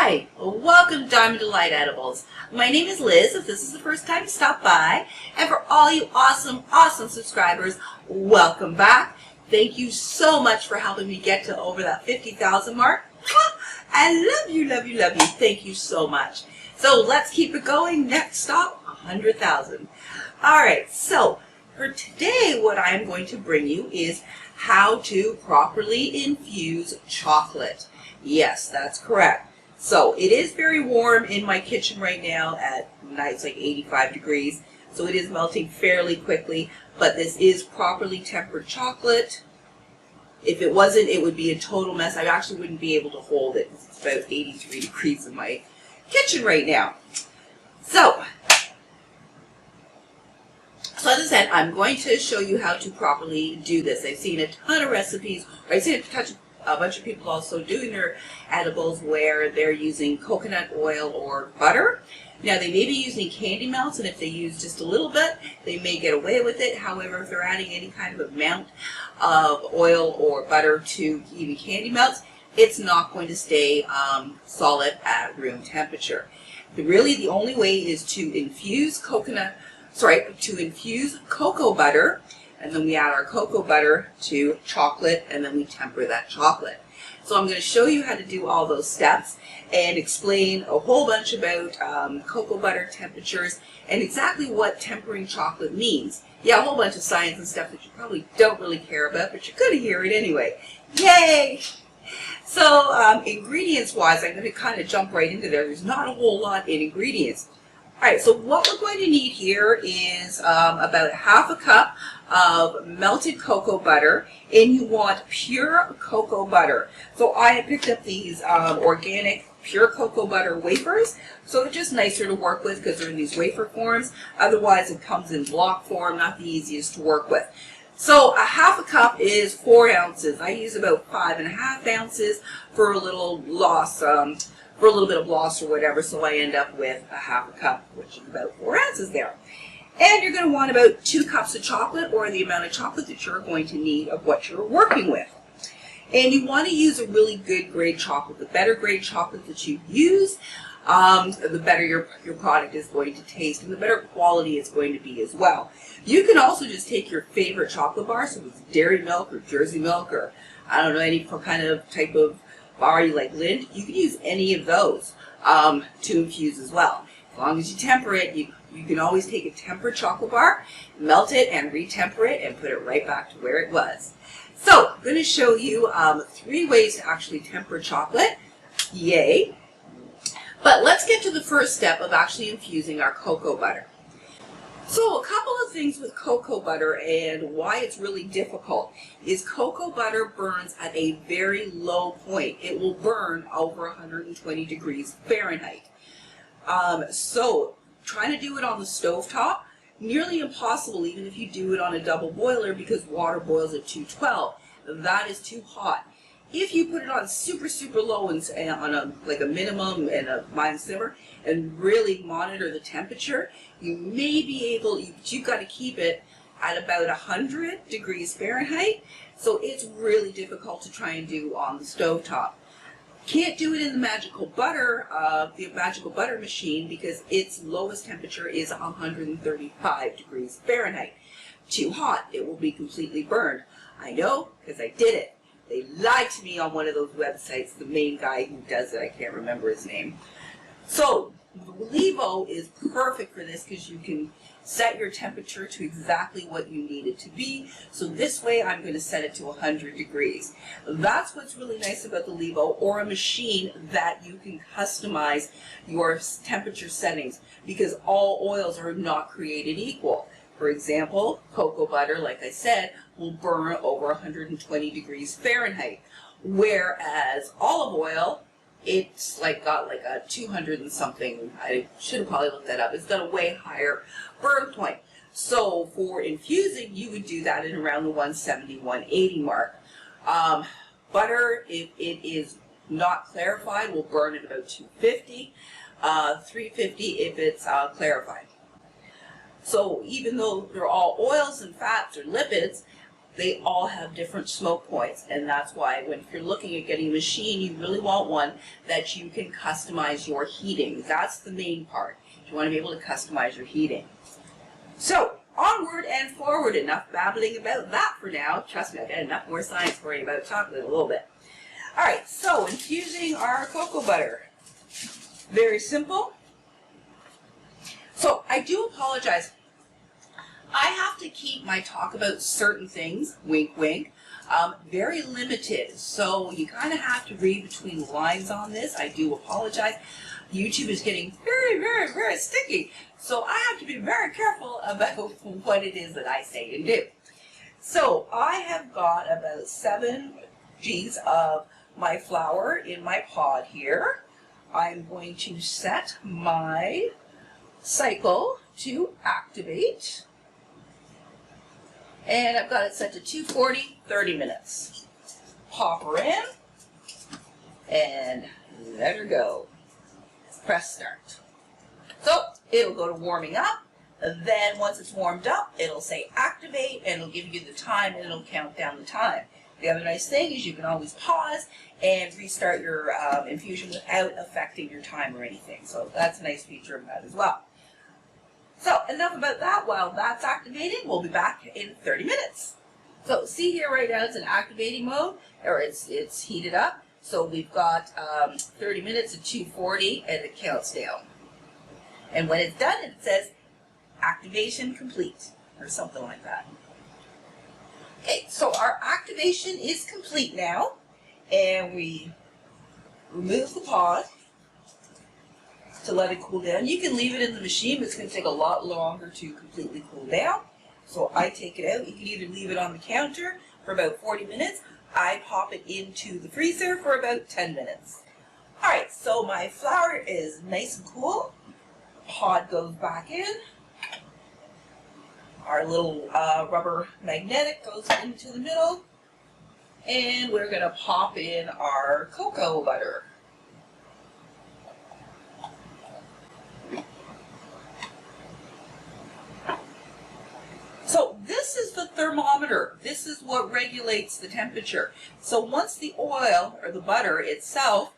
Hi, welcome to Diamond Delight Edibles. My name is Liz, if this is the first time you stop by. And for all you awesome subscribers, welcome back. Thank you so much for helping me get to over that 50,000 mark. I love you, love you, love you. Thank you so much. So let's keep it going. Next stop, 100,000. All right, so for today, what I'm going to bring you is how to properly infuse chocolate. Yes, that's correct. So it is very warm in my kitchen right now. At night it's like 85 degrees, so it is melting fairly quickly, but this is properly tempered chocolate. If it wasn't, it would be a total mess. I actually wouldn't be able to hold it. It's about 83 degrees in my kitchen right now. So as I said, I'm going to show you how to properly do this. I've seen a ton of recipes, or I've seen a bunch of people also doing their edibles where they're using coconut oil or butter. Now they may be using candy melts, and if they use just a little bit, they may get away with it. However, if they're adding any kind of amount of oil or butter to even candy melts, it's not going to stay solid at room temperature. Really, the only way is to infuse cocoa butter, and then we add our cocoa butter to chocolate, and then we temper that chocolate. So I'm going to show you how to do all those steps and explain a whole bunch about cocoa butter temperatures and exactly what tempering chocolate means. Yeah, a whole bunch of science and stuff that you probably don't really care about, but you're going to hear it anyway. Yay! So ingredients-wise, I'm going to kind of jump right into there. There's not a whole lot in ingredients. Alright, so what we're going to need here is about half a cup of melted cocoa butter, and you want pure cocoa butter. So I have picked up these organic pure cocoa butter wafers, so they're just nicer to work with because they're in these wafer forms. Otherwise it comes in block form, not the easiest to work with. So a half a cup is 4 ounces. I use about 5.5 ounces for a little loss, for a little bit of loss or whatever, so I end up with a half a cup, which is about 4 ounces there. And you're going to want about 2 cups of chocolate, or the amount of chocolate that you're going to need of what you're working with. And you want to use a really good grade chocolate. The better grade chocolate that you use, the better your product is going to taste, and the better quality it's going to be as well. You can also just take your favorite chocolate bar, so it's Dairy Milk or Jersey Milk, or I don't know, any kind of type of bar you like, Lindt. You can use any of those to infuse as well. As long as you temper it, you can always take a tempered chocolate bar, melt it, and retemper it, and put it right back to where it was. So I'm going to show you 3 ways to actually temper chocolate. Yay! But let's get to the first step of actually infusing our cocoa butter. So a couple of things with cocoa butter and why it's really difficult is cocoa butter burns at a very low point. It will burn over 120 degrees Fahrenheit. So trying to do it on the stovetop, nearly impossible even if you do it on a double boiler, because water boils at 212. That is too hot. If you put it on super low and on like a minimum and a mild simmer and really monitor the temperature, you may be able, but you've got to keep it at about 100 degrees Fahrenheit. So it's really difficult to try and do on the stovetop. Can't do it in the magical butter machine, because its lowest temperature is 135 degrees Fahrenheit. Too hot, it will be completely burned. I know, because I did it. They lied to me on one of those websites, the main guy who does it, I can't remember his name. So, the Levo is perfect for this because you can set your temperature to exactly what you need it to be. So this way I'm going to set it to 100 degrees. That's what's really nice about the Levo, or a machine that you can customize your temperature settings, because all oils are not created equal. For example, cocoa butter, like I said, will burn over 120 degrees Fahrenheit, whereas olive oil, it's got a 200 and something. I should have probably looked that up. It's got a way higher burn point. So for infusing, you would do that at around the 170, 180 mark. Butter, if it is not clarified, will burn at about 250, 350 if it's clarified. So even though they're all oils and fats or lipids, they all have different smoke points, and that's why if you're looking at getting a machine, you really want one that you can customize your heating. That's the main part. You want to be able to customize your heating. So, onward and forward. Enough babbling about that for now. Trust me, I've got enough more science for you about chocolate in a little bit. Alright, so infusing our cocoa butter. Very simple. So, I do apologize. I have to keep my talk about certain things, wink wink, very limited. So you kind of have to read between the lines on this. I do apologize. YouTube is getting very, very, very sticky. So I have to be very careful about what it is that I say and do. So I have got about 7 G's of my flour in my pod here. I'm going to set my cycle to activate. And I've got it set to 240, 30 minutes. Pop her in and let her go. Press start. So it'll go to warming up. And then once it's warmed up, it'll say activate and it'll give you the time and it'll count down the time. The other nice thing is you can always pause and restart your infusion without affecting your time or anything. So that's a nice feature of that as well. So enough about that. While that's activating, we'll be back in 30 minutes. So see here right now it's in activating mode, or it's heated up. So we've got 30 minutes at 240 and it counts down. And when it's done, it says activation complete or something like that. Okay, so our activation is complete now, and we remove the pod to let it cool down. You can leave it in the machine, but it's going to take a lot longer to completely cool down. So I take it out. You can either leave it on the counter for about 40 minutes. I pop it into the freezer for about 10 minutes. Alright, so my flour is nice and cool. Pod goes back in. Our little rubber magnetic goes into the middle. And we're going to pop in our cocoa butter. So this is the thermometer. This is what regulates the temperature. So once the oil or the butter itself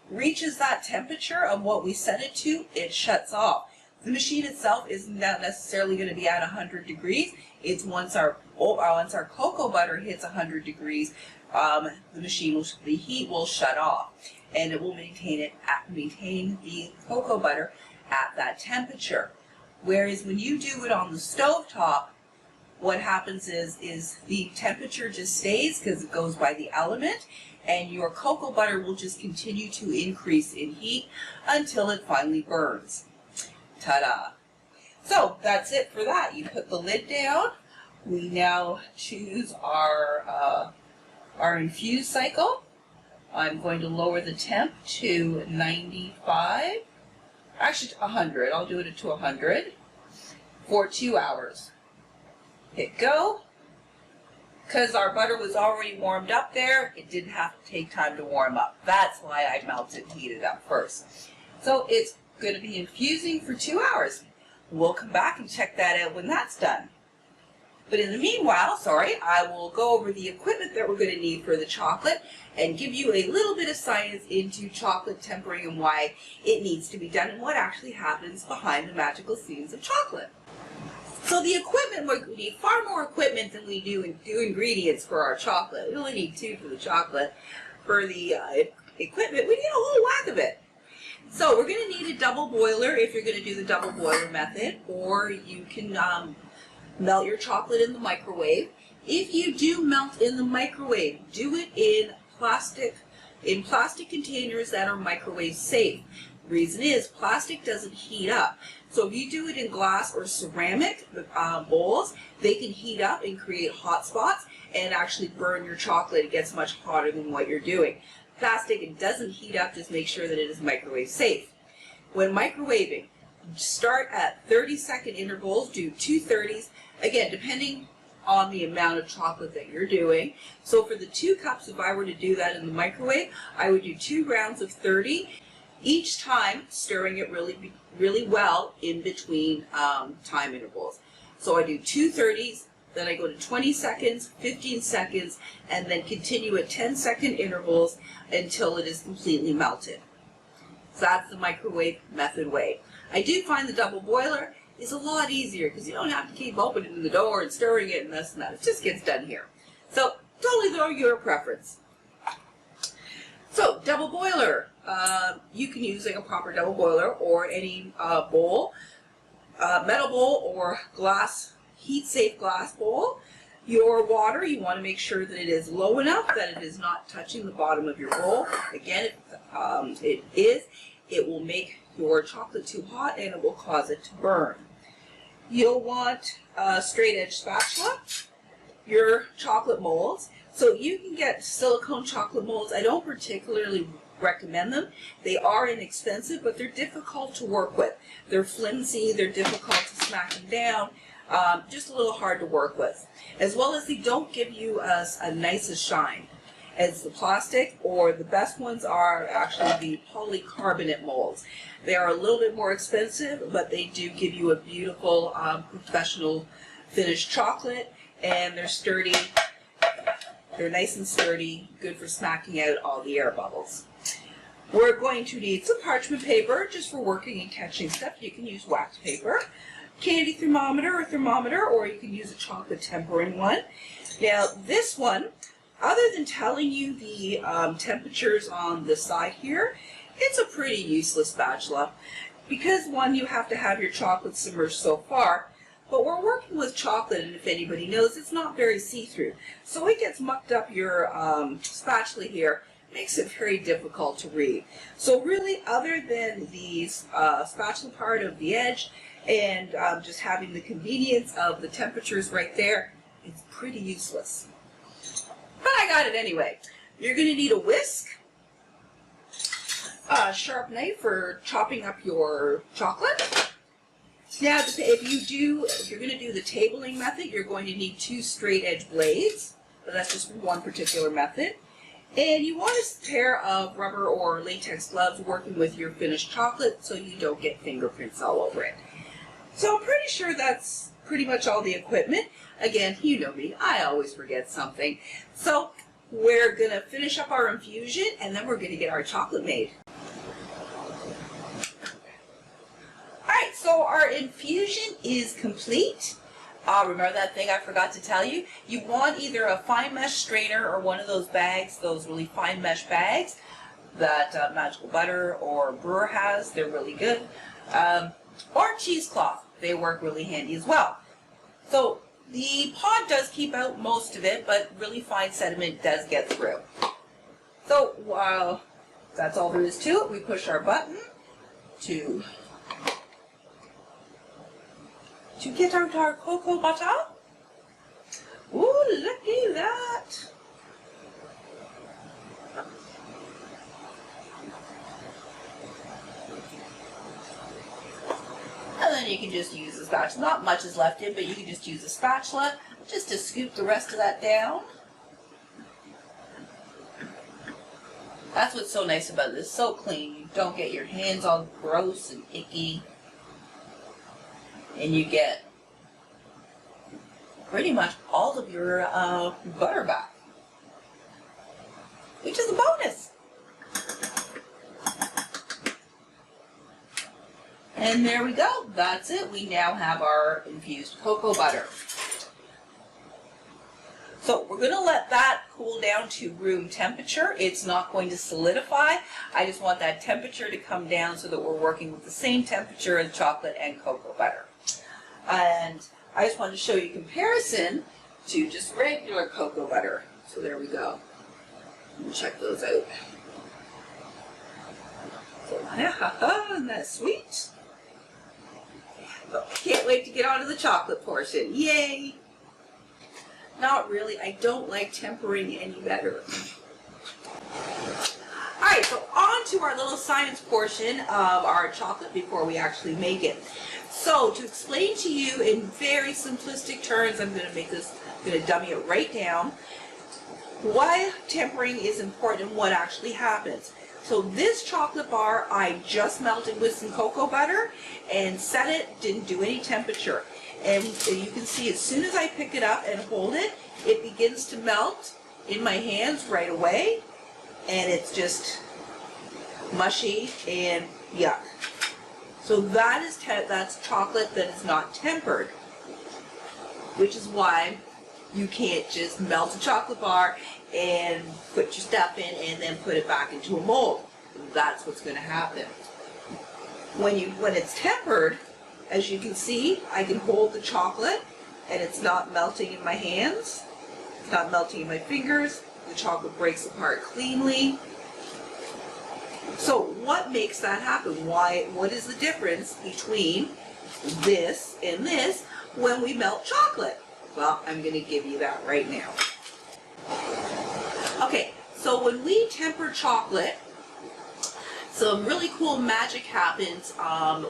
reaches that temperature of what we set it to, it shuts off. The machine itself is not necessarily going to be at 100 degrees. It's once our cocoa butter hits 100 degrees, the heat will shut off, and it will maintain the cocoa butter at that temperature. Whereas when you do it on the stove top, what happens is the temperature just stays because it goes by the element, and your cocoa butter will just continue to increase in heat until it finally burns. Ta-da! So that's it for that. You put the lid down. We now choose our infused cycle. I'm going to lower the temp to 95. Actually, to 100. I'll do it to 100 for 2 hours. Hit go. Because our butter was already warmed up there, it didn't have to take time to warm up. That's why I melted and heated up first. So it's going to be infusing for 2 hours. We'll come back and check that out when that's done. But in the meanwhile, I will go over the equipment that we're going to need for the chocolate and give you a little bit of science into chocolate tempering and why it needs to be done and what actually happens behind the magical scenes of chocolate. So the equipment, we need far more equipment than we do ingredients for our chocolate. We only need 2 for the chocolate. For the equipment, we need a whole whack of it. So we're going to need a double boiler if you're going to do the double boiler method, or you can melt your chocolate in the microwave. If you do melt in the microwave, do it in plastic containers that are microwave safe. The reason is plastic doesn't heat up. So if you do it in glass or ceramic bowls, they can heat up and create hot spots and actually burn your chocolate. It gets much hotter than what you're doing. Plastic, it doesn't heat up, just make sure that it is microwave safe. When microwaving, start at 30-second intervals, do 2 30s, again, depending on the amount of chocolate that you're doing. So for the 2 cups, if I were to do that in the microwave, I would do 2 rounds of 30, each time stirring it really well in between time intervals. So I do 2 30s, then I go to 20 seconds, 15 seconds, and then continue at 10-second intervals until it is completely melted. So that's the microwave method way. I do find the double boiler is a lot easier because you don't have to keep opening the door and stirring it and this and that. It just gets done here. So totally though your preference. So double boiler, you can use like a proper double boiler or any bowl, metal bowl or glass, heat-safe glass bowl. Your water, you want to make sure that it is low enough that it is not touching the bottom of your bowl. Again, if it is, it will make your chocolate too hot and it will cause it to burn. You'll want a straight edge spatula, your chocolate molds. So you can get silicone chocolate molds. I don't particularly recommend them. They are inexpensive, but they're difficult to work with. They're flimsy, they're difficult to smack them down, just a little hard to work with. As well as they don't give you a nice shine as the plastic, or the best ones are actually the polycarbonate molds. They are a little bit more expensive, but they do give you a beautiful professional finished chocolate, and they're sturdy. They're nice and sturdy, good for smacking out all the air bubbles. We're going to need some parchment paper just for working and catching stuff. You can use wax paper, candy thermometer, or you can use a chocolate tempering one. Now this one, other than telling you the temperatures on the side here, it's a pretty useless spatula because one, you have to have your chocolate submerged so far, but we're working with chocolate, and if anybody knows, it's not very see-through. So it gets mucked up your spatula here, makes it very difficult to read. So really, other than the spatula part of the edge and just having the convenience of the temperatures right there, it's pretty useless. But I got it anyway. You're going to need a whisk, a sharp knife for chopping up your chocolate. Now, if you're going to do the tabling method, you're going to need 2 straight edge blades, but that's just one particular method. And you want a pair of rubber or latex gloves working with your finished chocolate so you don't get fingerprints all over it. So I'm pretty sure that's pretty much all the equipment. Again, you know me, I always forget something. So we're going to finish up our infusion and then we're going to get our chocolate made. Alright, so our infusion is complete. Remember that thing I forgot to tell you? You want either a fine mesh strainer or one of those bags, those really fine mesh bags that Magical Butter or Brewer has. They're really good. Or cheesecloth. They work really handy as well. So the pod does keep out most of it, but really fine sediment does get through. So that's all there is to it. We push our button to get out our cocoa butter. Ooh, looky at that. And then you can just use the spatula. Not much is left in, but you can just use a spatula just to scoop the rest of that down. That's what's so nice about this. So clean. You don't get your hands all gross and icky. And you get pretty much all of your butter back, which is a bonus. And there we go. That's it. We now have our infused cocoa butter. So we're going to let that cool down to room temperature. It's not going to solidify. I just want that temperature to come down so that we're working with the same temperature as chocolate and cocoa butter. And I just wanted to show you a comparison to just regular cocoa butter. So there we go. Check those out. So, isn't that sweet? Oh, can't wait to get on to the chocolate portion. Yay! Not really. I don't like tempering any better. Alright, so on to our little science portion of our chocolate before we actually make it. So to explain to you in very simplistic terms, I'm going to dummy it right down, why tempering is important and what actually happens. So this chocolate bar I just melted with some cocoa butter and set it, didn't do any temperature. And you can see as soon as I pick it up and hold it, it begins to melt in my hands right away. And it's just mushy and yuck. So that's chocolate that is not tempered, which is why you can't just melt a chocolate bar and put your stuff in and then put it back into a mold. That's what's going to happen. When it's tempered, as you can see, I can hold the chocolate and it's not melting in my hands. It's not melting in my fingers. The chocolate breaks apart cleanly. So what makes that happen? What is the difference between this and this when we melt chocolate? Well, I'm going to give you that right now. Okay, so when we temper chocolate, some really cool magic happens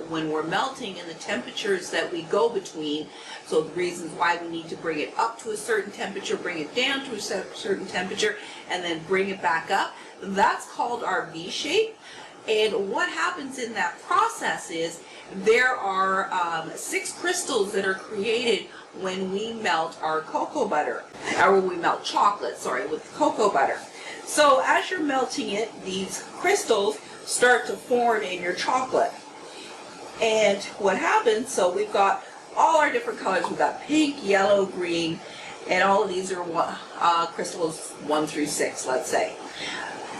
when we're melting in the temperatures that we go between. So the reasons why we need to bring it up to a certain temperature, bring it down to a certain temperature, and then bring it back up. That's called our V shape. And what happens in that process is there are 6 crystals that are created when we melt our cocoa butter, or when we melt chocolate, sorry, with cocoa butter. So as you're melting it, these crystals start to form in your chocolate. And what happens, so we've got all our different colors. We've got pink, yellow, green, and all of these are crystals 1 through 6, let's say.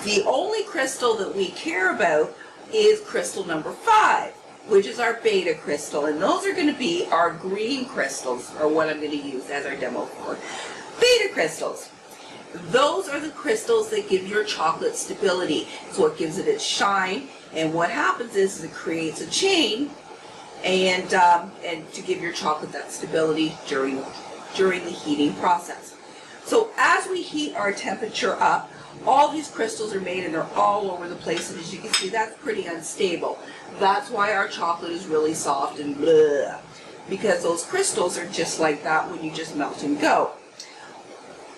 The only crystal that we care about is crystal number 5, which is our beta crystal. And those are going to be our green crystals, or what I'm going to use as our demo for. Beta crystals. Those are the crystals that give your chocolate stability. So it gives it its shine, and what happens is it creates a chain and to give your chocolate that stability during the heating process. So as we heat our temperature up, all these crystals are made and they're all over the place, and as you can see, that's pretty unstable. That's why our chocolate is really soft and blah, because those crystals are just like that when you just melt and go.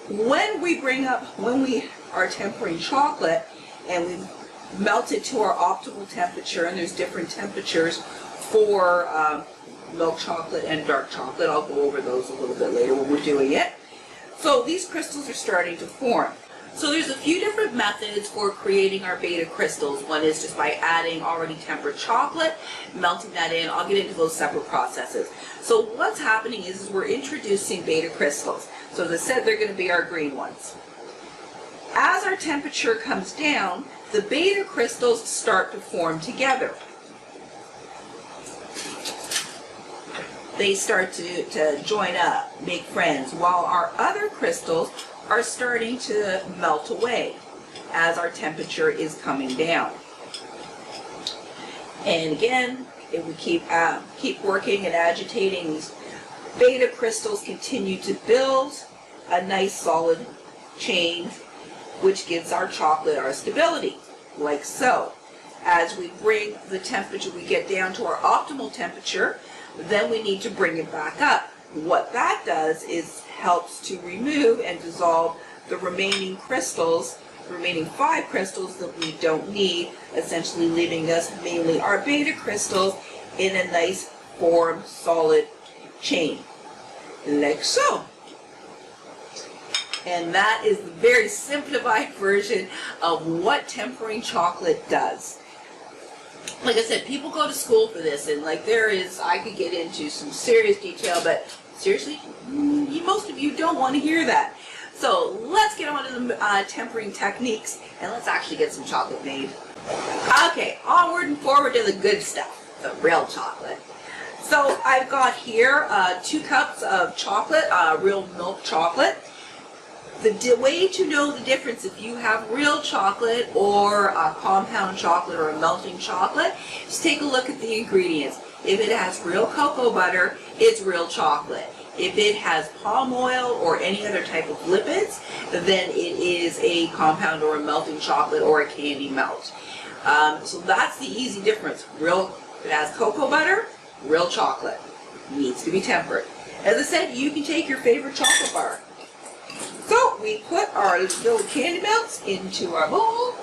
When we are tempering chocolate and we melt it to our optimal temperature, and there's different temperatures for milk chocolate and dark chocolate. I'll go over those a little bit later when we're doing it. So these crystals are starting to form. So there's a few different methods for creating our beta crystals. One is just by adding already tempered chocolate, melting that in. I'll get into those separate processes. So what's happening is we're introducing beta crystals. So as I said, they're going to be our green ones. As our temperature comes down, the beta crystals start to form together. They start to join up, make friends, while our other crystals are starting to melt away as our temperature is coming down. And again, if we keep working and agitating, these beta crystals continue to build a nice solid chain, which gives our chocolate our stability, like so. As we bring the temperature, we get down to our optimal temperature, then we need to bring it back up. What that does is helps to remove and dissolve the remaining crystals, the remaining 5 crystals that we don't need, essentially leaving us mainly our beta crystals in a nice form, solid chain, like so. And that is the very simplified version of what tempering chocolate does. Like I said, people go to school for this, and like I could get into some serious detail, but seriously, most of you don't want to hear that. So let's get on to the tempering techniques, and let's actually get some chocolate made. Okay, onward and forward to the good stuff, the real chocolate. So I've got here 2 cups of chocolate, real milk chocolate. The way to know the difference if you have real chocolate or a compound chocolate or a melting chocolate, just take a look at the ingredients. If it has real cocoa butter, it's real chocolate. If it has palm oil or any other type of lipids, then it is a compound or a melting chocolate or a candy melt. So that's the easy difference. If it has cocoa butter, real chocolate. Needs to be tempered. As I said, you can take your favorite chocolate bar. So we put our little candy melts into our bowl.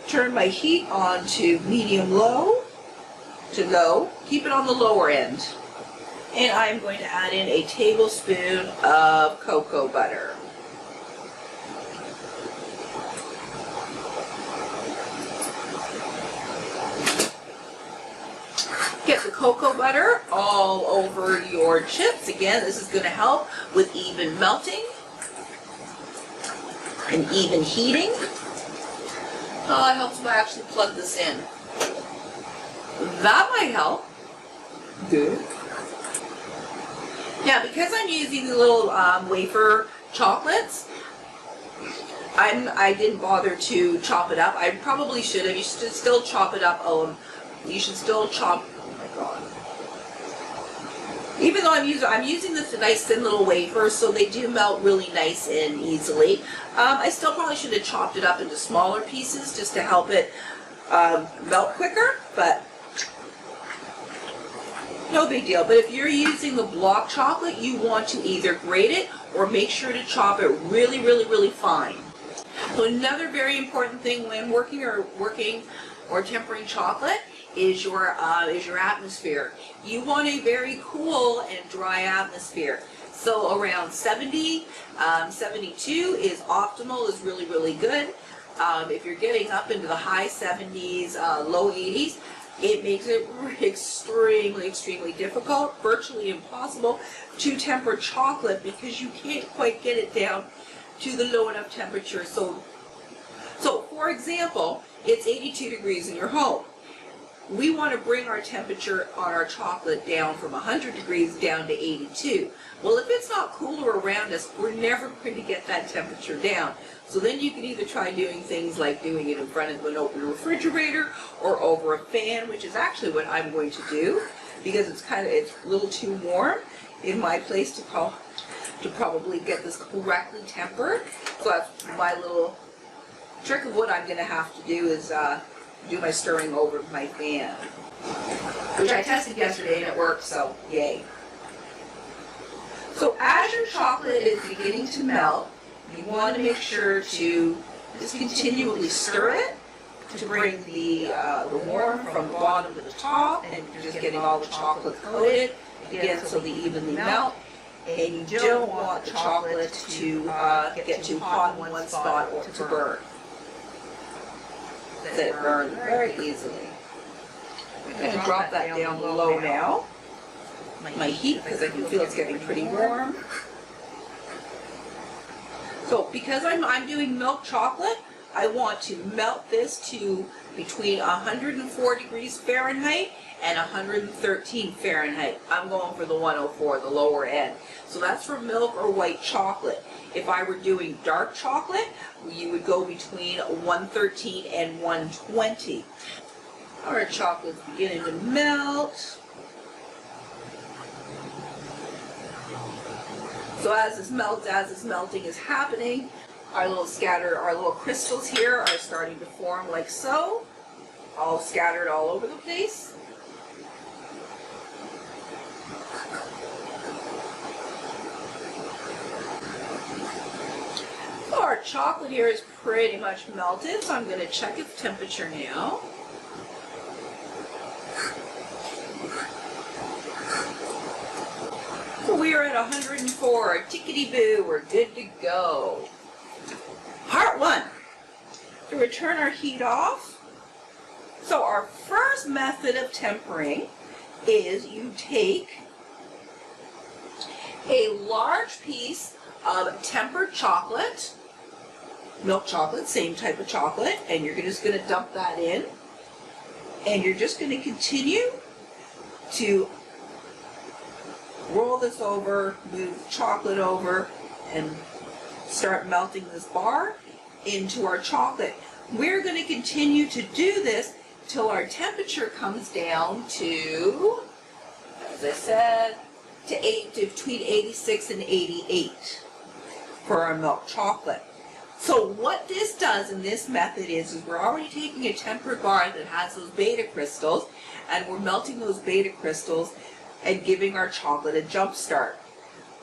turn my heat on to medium-low to low. Keep it on the lower end. And I'm going to add in a tablespoon of cocoa butter. Get the cocoa butter all over your chips. Again, this is going to help with even melting and even heating. Oh, it helps if I actually plug this in. That might help. Good. Now, because I'm using the little wafer chocolates, I didn't bother to chop it up. I probably should have. You should still chop it up. You should still chop. Oh my God. Even though I'm using this nice thin little wafers, so they do melt really nice and easily. I still probably should have chopped it up into smaller pieces just to help it melt quicker, but no big deal. But if you're using the block chocolate, you want to either grate it or make sure to chop it really, really, really fine. So another very important thing when working or tempering chocolate is your atmosphere. You want a very cool and dry atmosphere. So around 70, 72 is optimal, is really, really good. If you're getting up into the high 70s, low 80s, it makes it extremely, extremely difficult, virtually impossible to temper chocolate because you can't quite get it down to the low enough temperature. So for example, it's 82 degrees in your home. We want to bring our temperature on our chocolate down from 100 degrees down to 82. Well, if it's not cooler around us, we're never going to get that temperature down. So then you can either try doing things like doing it in front of an open refrigerator or over a fan, which is actually what I'm going to do because it's a little too warm in my place to probably get this correctly tempered. So that's my little trick of what I'm going to have to do is do my stirring over my fan, which I tested yesterday and it worked, so yay. So as your chocolate is beginning to melt, you want to make sure to just continually stir it to bring the warm from the bottom to the top, and you're just getting all the chocolate coated, again, so they evenly melt. And you don't want the chocolate to get too hot in one spot or to burn. That it burns very easily. I'm going to drop that down low now. My heat, because I can feel it's getting pretty warm. So because I'm doing milk chocolate, I want to melt this to between 104 degrees Fahrenheit and 113 Fahrenheit. I'm going for the 104, the lower end. So that's for milk or white chocolate. If I were doing dark chocolate, you would go between 113 and 120. Our chocolate's beginning to melt. So as this melting is happening, our little crystals here are starting to form like so, all scattered all over the place. So our chocolate here is pretty much melted, so I'm going to check its temperature now. So we are at 104, tickety-boo, we're good to go. Part 1, to return our heat off. So our first method of tempering is you take a large piece of tempered chocolate, milk chocolate, same type of chocolate, and you're just going to dump that in, and you're just going to continue to roll this over, move chocolate over, and start melting this bar into our chocolate. We're going to continue to do this till our temperature comes down to, as I said, to between 86 and 88 for our milk chocolate. So what this does in this method is we're already taking a tempered bar that has those beta crystals, and we're melting those beta crystals and giving our chocolate a jump start.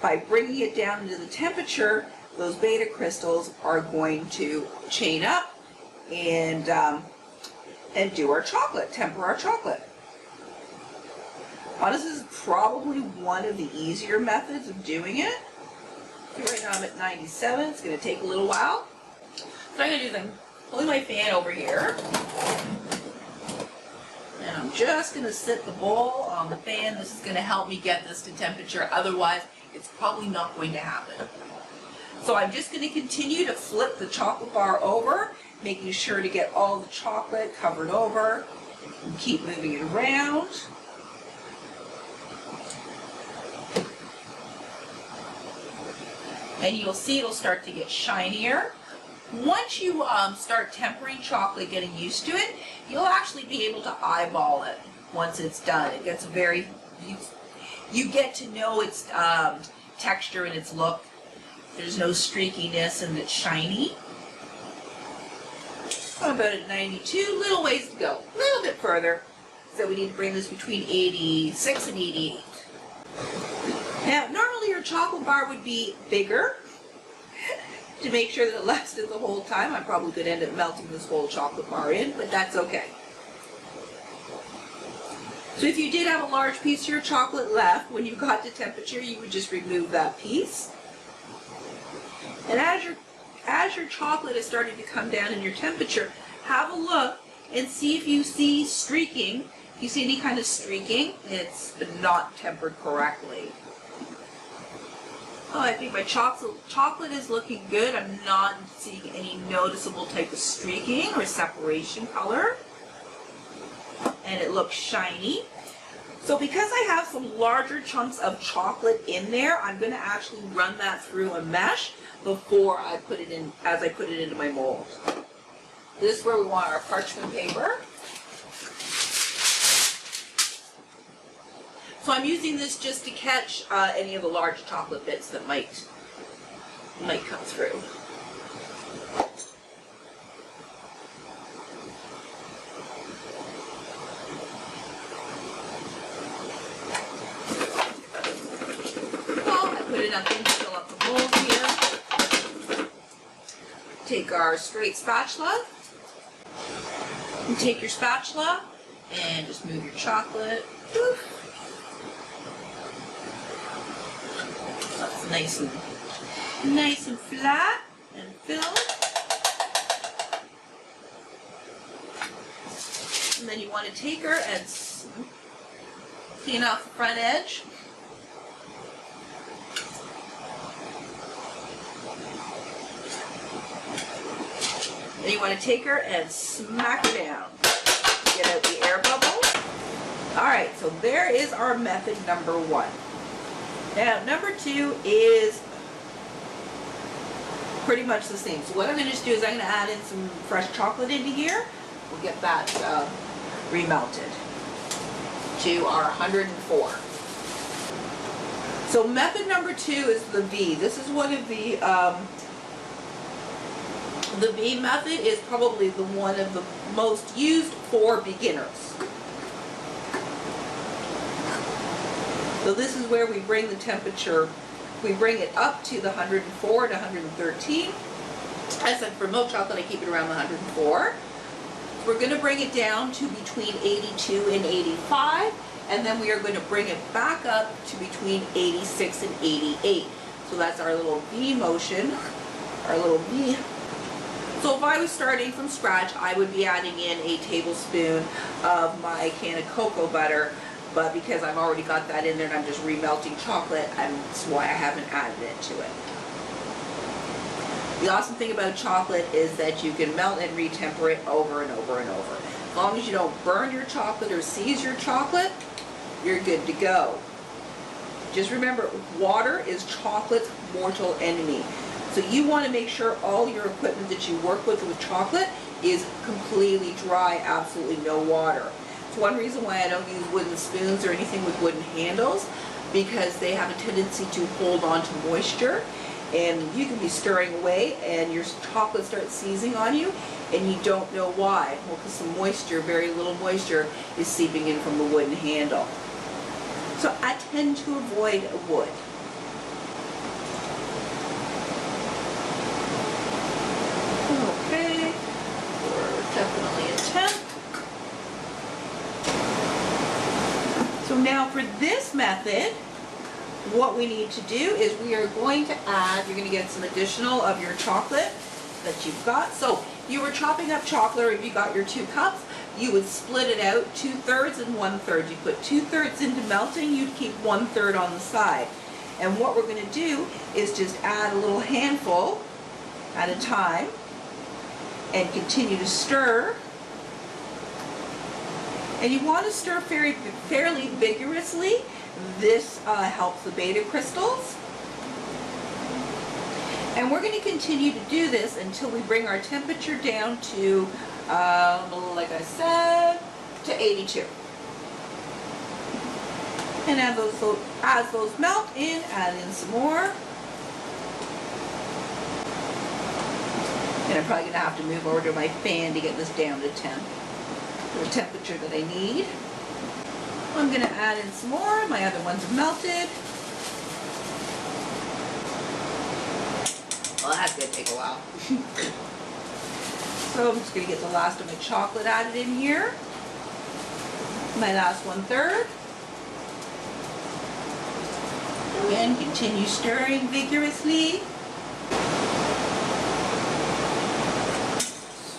By bringing it down into the temperature, those beta crystals are going to chain up and and do our chocolate, temper our chocolate. Honestly, this is probably one of the easier methods of doing it. So right now I'm at 97. It's going to take a little while. So what I'm going to do is I'm pulling my fan over here. And I'm just going to sit the bowl on the fan. This is going to help me get this to temperature. Otherwise, it's probably not going to happen. So I'm just going to continue to flip the chocolate bar over, making sure to get all the chocolate covered over. And keep moving it around. And you'll see it'll start to get shinier. Once you start tempering chocolate, getting used to it, you'll actually be able to eyeball it once it's done. It gets very, you get to know its texture and its look. There's no streakiness and it's shiny. I'm about at 92, little ways to go, a little bit further. So we need to bring this between 86 and 88. Now, normally your chocolate bar would be bigger. To make sure that it lasted the whole time, I probably could end up melting this whole chocolate bar in, but that's okay. So if you did have a large piece of your chocolate left, when you got to temperature, you would just remove that piece. And as your chocolate is starting to come down in your temperature, have a look and see if you see streaking. If you see any kind of streaking, it's not tempered correctly. Oh, I think my chocolate is looking good. I'm not seeing any noticeable type of streaking or separation color. And it looks shiny. So because I have some larger chunks of chocolate in there, I'm going to actually run that through a mesh before I put it in, as I put it into my mold. This is where we want our parchment paper. So I'm using this just to catch any of the large chocolate bits that might come through. Well, I put enough in to fill up the mold here. Take our straight spatula. And take your spatula and just move your chocolate. Woof. That's nice and flat and filled. And then you want to take her and clean off the front edge. Then you want to take her and smack her down. Get out the air bubbles. Alright, so there is our method number 1. Now, number 2 is pretty much the same. So what I'm going to just do is I'm going to add in some fresh chocolate into here. We'll get that remelted to our 104. So method number 2 is the V. This is one of the V method is probably the one of the most used for beginners. So this is where we bring the temperature, we bring it up to the 104 to 113. As I said, for milk chocolate, I keep it around the 104. We're going to bring it down to between 82 and 85, and then we are going to bring it back up to between 86 and 88. So that's our little V motion, our little V. So if I was starting from scratch, I would be adding in a tablespoon of my Canna cocoa butter. But because I've already got that in there and I'm just remelting chocolate, that's why I haven't added it to it. The awesome thing about chocolate is that you can melt and retemper it over and over and over. As long as you don't burn your chocolate or seize your chocolate, you're good to go. Just remember, water is chocolate's mortal enemy. So you want to make sure all your equipment that you work with chocolate is completely dry, absolutely no water. It's one reason why I don't use wooden spoons or anything with wooden handles, because they have a tendency to hold on to moisture, and you can be stirring away and your chocolate starts seizing on you and you don't know why. Well, because some moisture, very little moisture, is seeping in from the wooden handle. So I tend to avoid wood. Okay, we're definitely at 10. Now for this method, what we need to do is we are going to add, you're going to get some additional of your chocolate that you've got. So you were chopping up chocolate, or if you got your 2 cups, you would split it out 2/3 and 1/3. You put 2/3 into melting, you'd keep 1/3 on the side. And what we're going to do is just add a little handful at a time and continue to stir. And you want to stir fairly vigorously. This helps the beta crystals. And we're going to continue to do this until we bring our temperature down to, like I said, to 82. And as those melt in, add in some more. And I'm probably going to have to move over to my fan to get this down to temp. The temperature that I need. I'm going to add in some more. My other ones have melted. Well, that's going to take a while. So I'm just going to get the last of my chocolate added in here. My last 1/3. Again, continue stirring vigorously.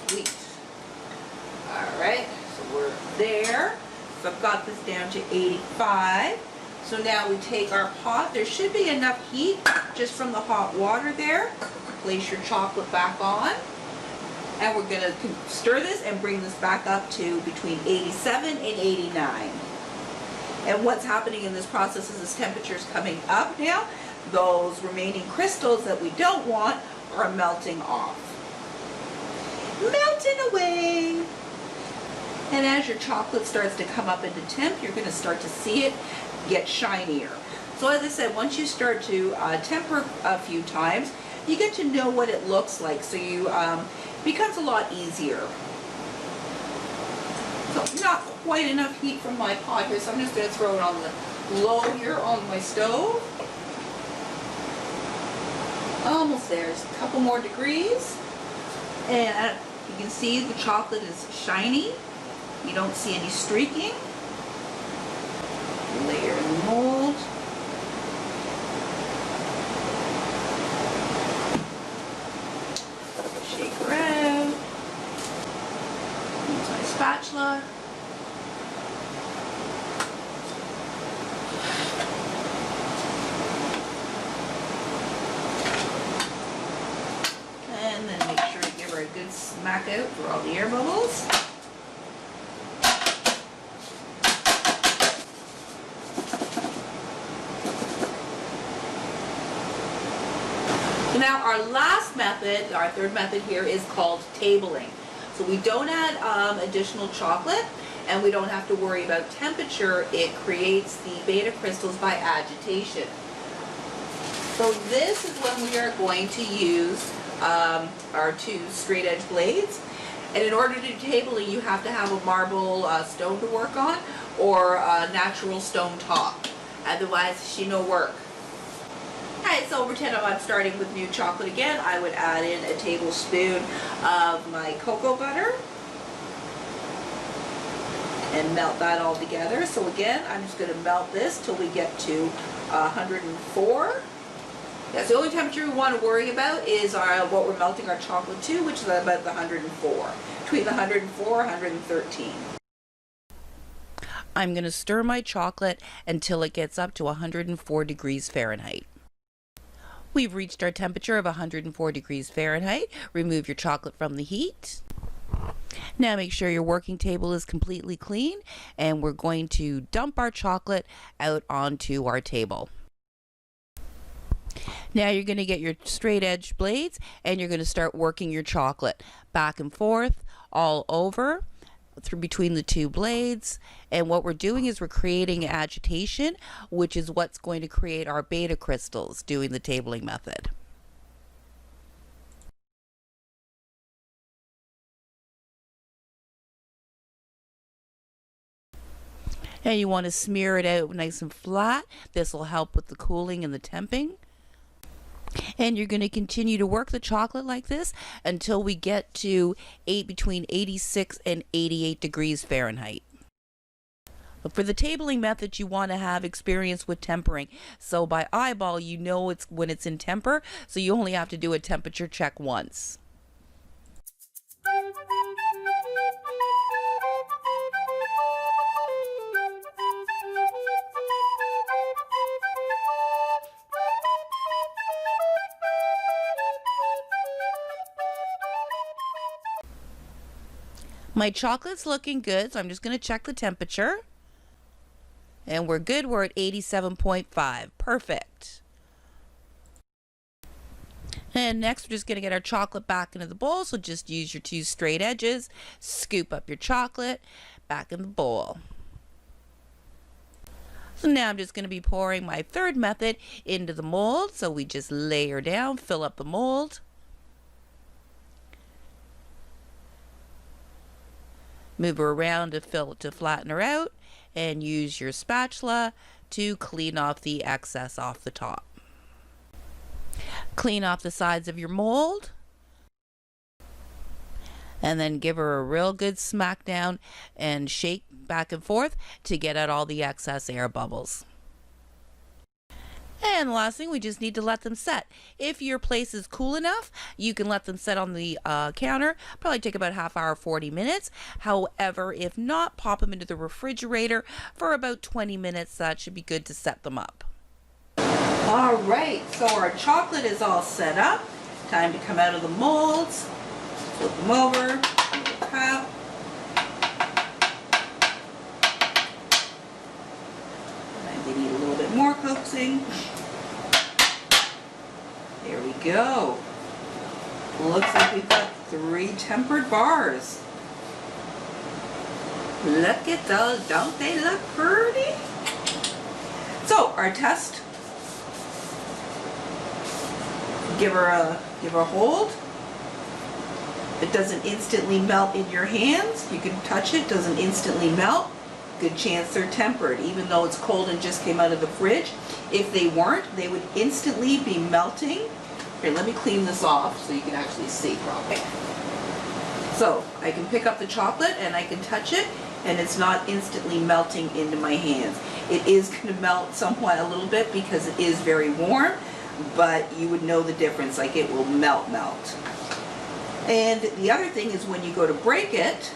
Sweet. Alright, so we're there. So I've got this down to 85. So now we take our pot. There should be enough heat just from the hot water there. Place your chocolate back on. And we're going to stir this and bring this back up to between 87 and 89. And what's happening in this process is this temperature is coming up now. Those remaining crystals that we don't want are melting off. Melting away. And as your chocolate starts to come up into temp, you're going to start to see it get shinier. So as I said, once you start to temper a few times, you get to know what it looks like. So you becomes a lot easier. So not quite enough heat from my pot here, so I'm just going to throw it on the low here on my stove. Almost there. Just a couple more degrees. And you can see the chocolate is shiny. You don't see any streaking. Layer in the mold. Shake her out. Use my spatula. And then make sure you give her a good smack out for all the air bubbles. So now our last method, our third method here, is called tabling. So we don't add additional chocolate, and we don't have to worry about temperature. It creates the beta crystals by agitation. So this is when we are going to use our 2 straight edge blades. And in order to do tabling, you have to have a marble stone to work on, or a natural stone top. Otherwise, she no work. Alright, so pretend I'm starting with new chocolate again. I would add in a tablespoon of my cocoa butter and melt that all together. So again, I'm just going to melt this till we get to 104. That's the only temperature we want to worry about is what we're melting our chocolate to, which is about the 104. Between the 104 and 113. I'm going to stir my chocolate until it gets up to 104 degrees Fahrenheit. We've reached our temperature of 104 degrees Fahrenheit. Remove your chocolate from the heat. Now make sure your working table is completely clean, and we're going to dump our chocolate out onto our table. Now you're going to get your straight edge blades and you're going to start working your chocolate back and forth all over through between the 2 blades. And what we're doing is we're creating agitation, which is what's going to create our beta crystals doing the tabling method. And you want to smear it out nice and flat. This will help with the cooling and the temping. And you're going to continue to work the chocolate like this until we get to between 86 and 88 degrees Fahrenheit. But for the tabling method, you want to have experience with tempering. So by eyeball, you know it's when it's in temper, so you only have to do a temperature check once. My chocolate's looking good, so I'm just going to check the temperature. And we're good. We're at 87.5. Perfect. And next, we're just going to get our chocolate back into the bowl. So just use your 2 straight edges. Scoop up your chocolate back in the bowl. So now I'm just going to be pouring my third method into the mold. So we just layer down, fill up the mold. Move her around to flatten her out, and use your spatula to clean off the excess off the top. Clean off the sides of your mold, and then give her a real good smack down and shake back and forth to get out all the excess air bubbles. And last thing, we just need to let them set. If your place is cool enough, you can let them set on the counter. Probably take about half hour, 40 minutes. However, if not, pop them into the refrigerator for about 20 minutes. That should be good to set them up. All right, so our chocolate is all set up. Time to come out of the molds. Flip them over, into the cup. And they need a little bit more coaxing. There we go. Looks like we've got 3 tempered bars. Look at those, don't they look pretty? So our test. Give her a hold. It doesn't instantly melt in your hands. You can touch it, doesn't instantly melt. Good chance they're tempered, even though it's cold and just came out of the fridge. If they weren't, they would instantly be melting. Here, let me clean this off so you can actually see properly. So I can pick up the chocolate and I can touch it, and it's not instantly melting into my hands. It is going to melt somewhat a little bit because it is very warm, but you would know the difference, like it will melt. And the other thing is when you go to break it,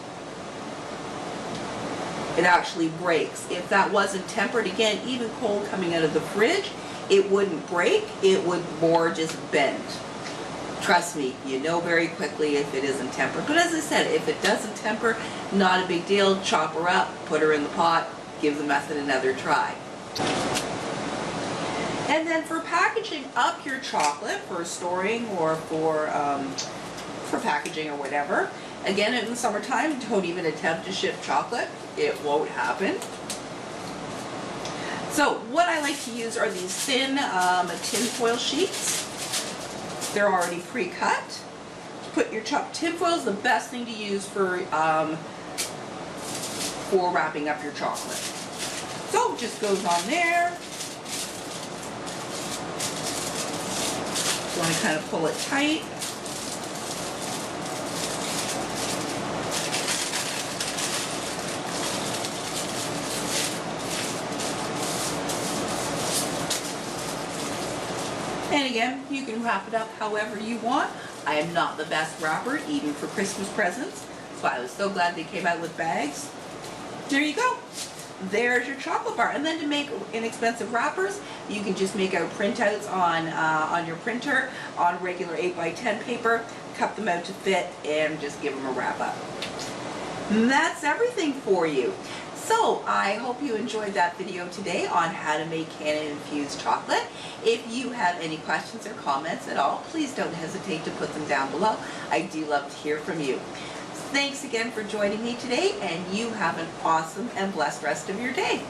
it actually breaks. If that wasn't tempered, again, even cold coming out of the fridge, it wouldn't break, it would more just bend. Trust me, you know very quickly if it isn't tempered. But as I said, if it doesn't temper, not a big deal. Chop her up, put her in the pot, give the method another try. And then for packaging up your chocolate, for storing or for packaging or whatever, again, in the summertime, don't even attempt to ship chocolate. It won't happen. So what I like to use are these thin tinfoil sheets. They're already pre-cut. Put your tinfoil is the best thing to use for wrapping up your chocolate. So it just goes on there. You want to kind of pull it tight. And again, you can wrap it up however you want. I am not the best wrapper, even for Christmas presents, so I was so glad they came out with bags. There you go. There's your chocolate bar. And then to make inexpensive wrappers, you can just make out printouts on your printer on regular 8x10 paper, cut them out to fit, and just give them a wrap up. And that's everything for you. So I hope you enjoyed that video today on how to make Canna infused chocolate. If you have any questions or comments at all, please don't hesitate to put them down below. I do love to hear from you. Thanks again for joining me today, and you have an awesome and blessed rest of your day.